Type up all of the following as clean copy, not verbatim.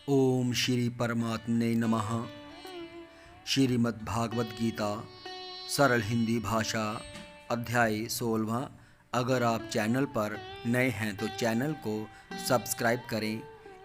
ओम श्री परमात्मने नमः। श्रीमद्भागवत गीता सरल हिंदी भाषा अध्याय 16। अगर आप चैनल पर नए हैं तो चैनल को सब्सक्राइब करें।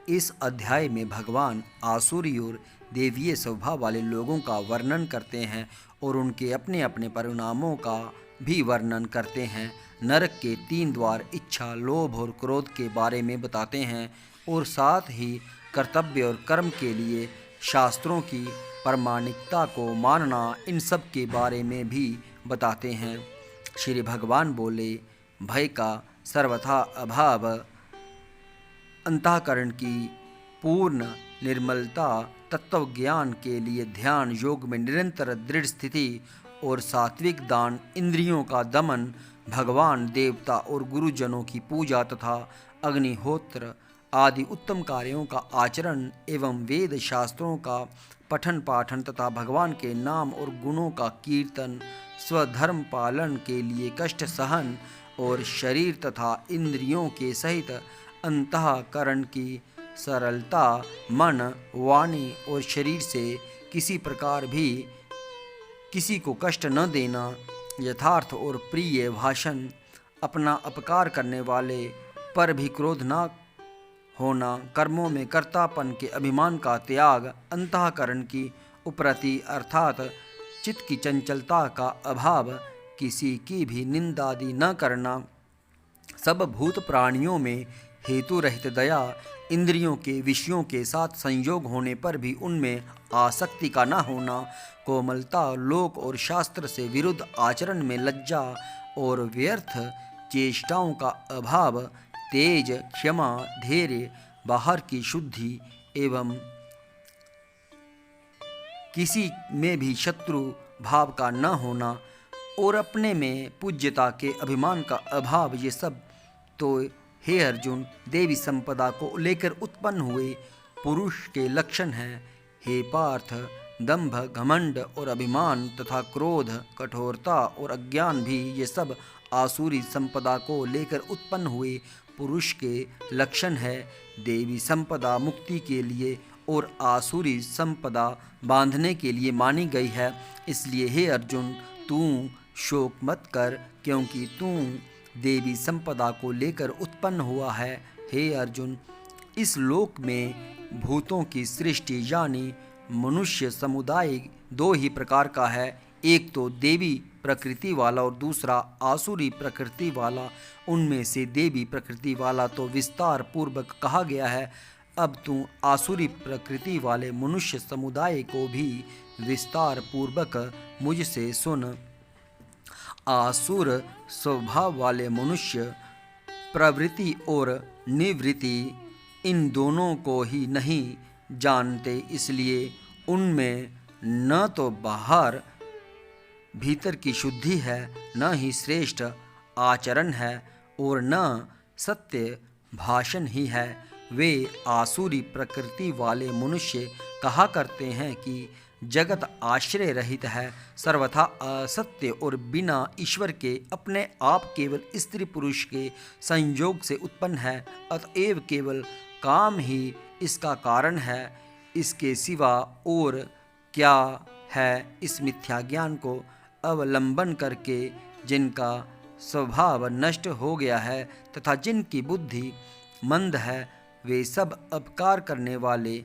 इस अध्याय में भगवान आसुरी और देवीय स्वभाव वाले लोगों का वर्णन करते हैं और उनके अपने अपने परिणामों का भी वर्णन करते हैं। नरक के 3 द्वार इच्छा, लोभ और क्रोध के बारे में बताते हैं और साथ ही कर्तव्य और कर्म के लिए शास्त्रों की प्रामाणिकता को मानना, इन सब के बारे में भी बताते हैं। श्री भगवान बोले, भय का सर्वथा अभाव, अंतःकरण की पूर्ण निर्मलता, तत्व ज्ञान के लिए ध्यान, योग में निरंतर दृढ़ स्थिति और सात्विक दान, इंद्रियों का दमन, भगवान, देवता और गुरुजनों की पूजा तथा अग्निहोत्र आदि उत्तम कार्यों का आचरण एवं वेद शास्त्रों का पठन पाठन तथा भगवान के नाम और गुणों का कीर्तन, स्वधर्म पालन के लिए कष्ट सहन और शरीर तथा इंद्रियों के सहित अंतःकरण की सरलता, मन, वाणी और शरीर से किसी प्रकार भी किसी को कष्ट न देना, यथार्थ और प्रिय भाषण, अपना अपकार करने वाले पर भी क्रोध न होना, कर्मों में कर्तापन के अभिमान का त्याग, अंतःकरण की उपरति अर्थात चित्त की चंचलता का अभाव, किसी की भी निंदादि न करना, सब भूत प्राणियों में हेतु रहित दया, इंद्रियों के विषयों के साथ संयोग होने पर भी उनमें आसक्ति का न होना, कोमलता, लोक और शास्त्र से विरुद्ध आचरण में लज्जा और व्यर्थ चेष्टाओं का अभाव, तेज, क्षमा, धैर्य, बाहर की शुद्धि एवं किसी में भी शत्रु भाव का न होना और अपने में पूज्यता के अभिमान का अभाव, ये सब तो हे अर्जुन देवी संपदा को लेकर उत्पन्न हुए पुरुष के लक्षण हैं। हे पार्थ, दंभ, घमंड और अभिमान तथा क्रोध, कठोरता और अज्ञान भी ये सब आसुरी संपदा को लेकर उत्पन्न हुए पुरुष के लक्षण है। देवी संपदा मुक्ति के लिए और आसुरी संपदा बांधने के लिए मानी गई है। इसलिए हे अर्जुन, तू शोक मत कर, क्योंकि तू देवी संपदा को लेकर उत्पन्न हुआ है। हे अर्जुन, इस लोक में भूतों की सृष्टि यानी मनुष्य समुदाय 2 ही प्रकार का है, एक तो देवी प्रकृति वाला और दूसरा आसुरी प्रकृति वाला। उनमें से देवी प्रकृति वाला तो विस्तार पूर्वक कहा गया है। अब तू आसुरी प्रकृति वाले मनुष्य समुदाय को भी विस्तार पूर्वक मुझसे सुन। आसुर स्वभाव वाले मनुष्य प्रवृत्ति और निवृत्ति इन दोनों को ही नहीं जानते, इसलिए उनमें न तो बाहर भीतर की शुद्धि है, न ही श्रेष्ठ आचरण है और न सत्य भाषण ही है। वे आसुरी प्रकृति वाले मनुष्य कहा करते हैं कि जगत आश्रय रहित है, सर्वथा असत्य और बिना ईश्वर के अपने आप केवल स्त्री पुरुष के संयोग से उत्पन्न है, अतएव केवल काम ही इसका कारण है। इसके सिवा और क्या है? इस मिथ्या ज्ञान को अवलंबन करके जिनका स्वभाव नष्ट हो गया है तथा जिनकी बुद्धि मंद है, वे सब अपकार करने वाले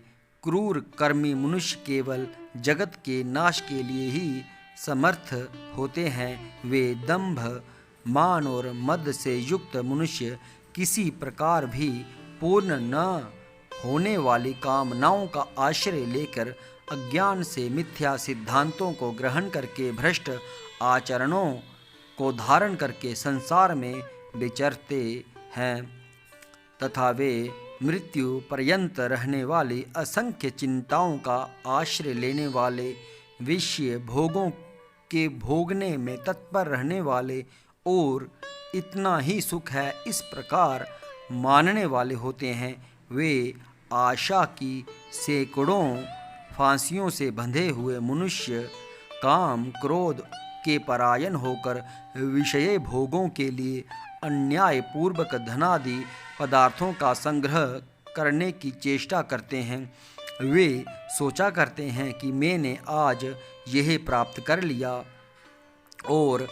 क्रूर कर्मी मनुष्य केवल जगत के नाश के लिए ही समर्थ होते हैं। वे दंभ, मान और मद से युक्त मनुष्य किसी प्रकार भी पूर्ण न होने वाली कामनाओं का आश्रय लेकर अज्ञान से मिथ्या सिद्धांतों को ग्रहण करके भ्रष्ट आचरणों को धारण करके संसार में विचरते हैं तथा वे मृत्यु पर्यंत रहने वाली असंख्य चिंताओं का आश्रय लेने वाले, विषय भोगों के भोगने में तत्पर रहने वाले और इतना ही सुख है इस प्रकार मानने वाले होते हैं। वे आशा की सैकड़ों फांसियों से बंधे हुए मनुष्य काम क्रोध के परायण होकर विषय भोगों के लिए अन्याय पूर्वक धनादि पदार्थों का संग्रह करने की चेष्टा करते हैं। वे सोचा करते हैं कि मैंने आज यह प्राप्त कर लिया और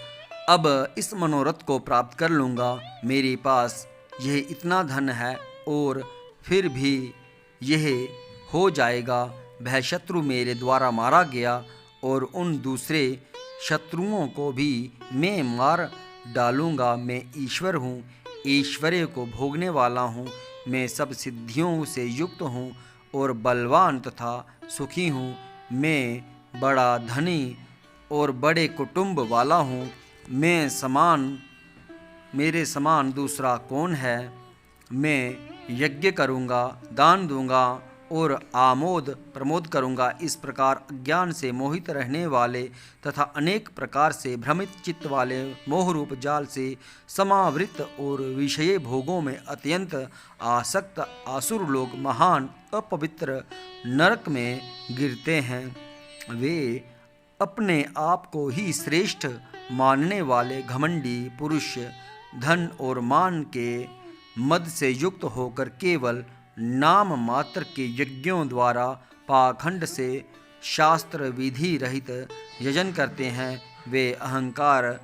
अब इस मनोरथ को प्राप्त कर लूँगा। मेरे पास यह इतना धन है और फिर भी यह हो जाएगा। वह शत्रु मेरे द्वारा मारा गया और उन दूसरे शत्रुओं को भी मैं मार डालूँगा। मैं ईश्वर हूँ, ऐश्वर्य को भोगने वाला हूँ। मैं सब सिद्धियों से युक्त हूँ और बलवान तथा सुखी हूँ। मैं बड़ा धनी और बड़े कुटुंब वाला हूँ। मेरे समान दूसरा कौन है? मैं यज्ञ करूँगा, दान दूँगा और आमोद प्रमोद करूँगा। इस प्रकार अज्ञान से मोहित रहने वाले तथा अनेक प्रकार से भ्रमित चित्त वाले मोहरूप जाल से समावृत और विषय भोगों में अत्यंत आसक्त आसुर लोग महान अपवित्र नरक में गिरते हैं। वे अपने आप को ही श्रेष्ठ मानने वाले घमंडी पुरुष धन और मान के मद से युक्त होकर केवल नाम मात्र के यज्ञों द्वारा पाखंड से शास्त्र विधि रहित यजन करते हैं। वे अहंकार,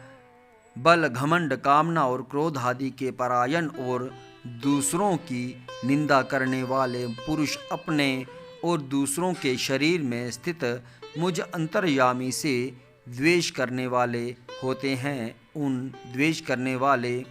बल, घमंड, कामना और क्रोध आदि के परायण और दूसरों की निंदा करने वाले पुरुष अपने और दूसरों के शरीर में स्थित मुझ अंतर्यामी से द्वेष करने वाले होते हैं। उन द्वेष करने वाले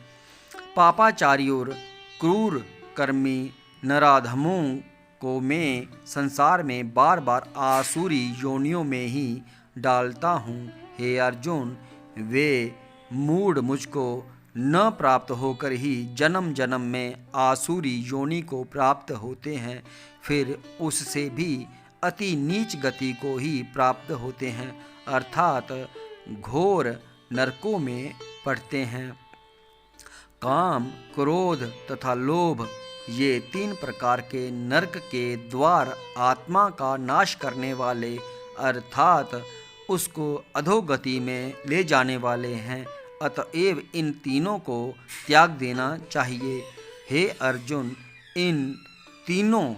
पापाचारी और क्रूर कर्मी नराधमों को मैं संसार में बार बार आसुरी योनियों में ही डालता हूँ। हे अर्जुन, वे मूढ़ मुझको न प्राप्त होकर ही जन्म जन्म में आसुरी योनि को प्राप्त होते हैं, फिर उससे भी अति नीच गति को ही प्राप्त होते हैं, अर्थात घोर नरकों में पड़ते हैं। काम, क्रोध तथा लोभ, ये तीन प्रकार के नरक के द्वार आत्मा का नाश करने वाले अर्थात उसको अधोगति में ले जाने वाले हैं। अतएव इन तीनों को त्याग देना चाहिए। हे अर्जुन, इन तीनों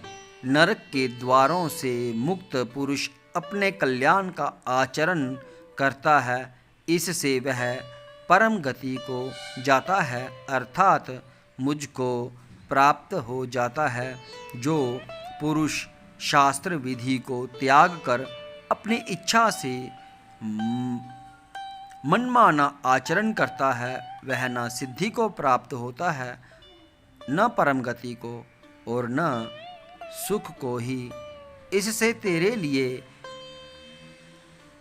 नरक के द्वारों से मुक्त पुरुष अपने कल्याण का आचरण करता है। इससे वह परम गति को जाता है, अर्थात मुझको प्राप्त हो जाता है। जो पुरुष शास्त्र विधि को त्याग कर अपनी इच्छा से मनमाना आचरण करता है, वह न सिद्धि को प्राप्त होता है, न परम गति को और न सुख को ही। इससे तेरे लिए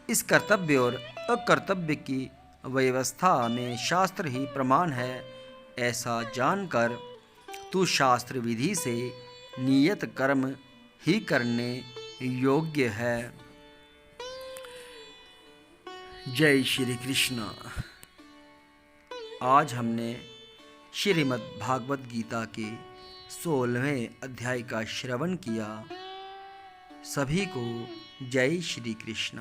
इस कर्तव्य और अकर्तव्य की व्यवस्था में शास्त्र ही प्रमाण है। ऐसा जानकर तू शास्त्र विधि से नियत कर्म ही करने योग्य है। जय श्री कृष्ण। आज हमने श्रीमद् भागवत गीता के 16वें अध्याय का श्रवण किया। सभी को जय श्री कृष्ण।